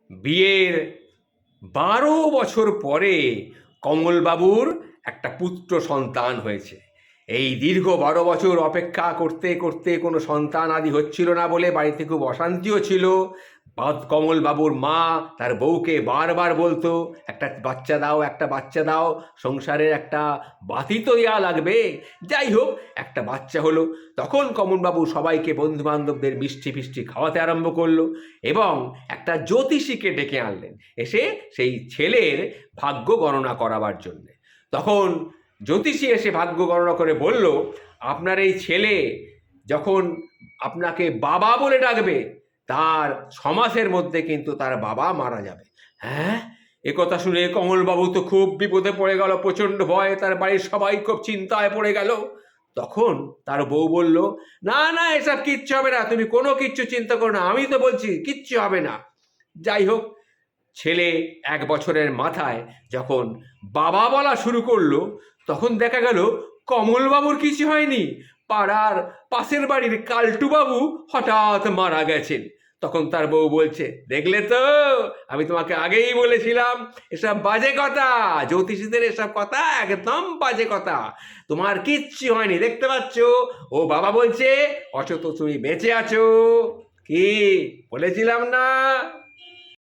বিয়ের 12 বছর পরে কমলবাবুর একটা পুত্র সন্তান হয়েছে। এই দীর্ঘ 12 বছর অপেক্ষা করতে করতে কোনো সন্তান আদি হচ্ছিল না বলে বাড়িতে খুব অশান্তিও ছিল। কমলবাবুর মা তার বউকে বারবার বলতো, একটা বাচ্চা দাও, একটা বাচ্চা দাও, সংসারের একটা বাতি তো দেওয়া লাগবে। যাই হোক, একটা বাচ্চা হলো। তখন কমলবাবু সবাইকে, বন্ধু বান্ধবদের মিষ্টি ফিষ্টি খাওয়াতে আরম্ভ করলো এবং একটা জ্যোতিষীকে ডেকে আনলেন এসে সেই ছেলের ভাগ্য গণনা করাবার জন্যে। তখন জ্যোতিষী এসে ভাগ্য গণনা করে বলল, আপনার এই ছেলে যখন আপনাকে বাবা বলে ডাকবে তার 6 মাসের মধ্যে কিন্তু তার বাবা মারা যাবে। হ্যাঁ, একথা শুনে কমলবাবু তো খুব বিপদে পড়ে গেল, প্রচণ্ড ভয়ে, তার বাড়ির সবাই খুব চিন্তায় পড়ে গেল। তখন তার বউ বলল, না না, এসব কিচ্ছু হবে না, তুমি কোনো কিচ্ছু চিন্তা করো না, আমি তো বলছি কিচ্ছু হবে না। যাই হোক, ছেলে 1 বছরের মাথায় যখন বাবা বলা শুরু করলো, তখন দেখা গেল কমলবাবুর কিছু হয়নি, পাড়ার পাশের বাড়ির কালটুবাবু হঠাৎ মারা গেছেন। তখন তার বউ বলছে, দেখলে তো, আমি তোমাকে আগেই বলেছিলাম এসব বাজে কথা, জ্যোতিষীদের এসব কথা একদম বাজে কথা, তোমার কিচ্ছু হয়নি, দেখতে পাচ্ছ ও বাবা বলছে, অথচ তুমি বেঁচে আছো। কি বলেছিলাম না?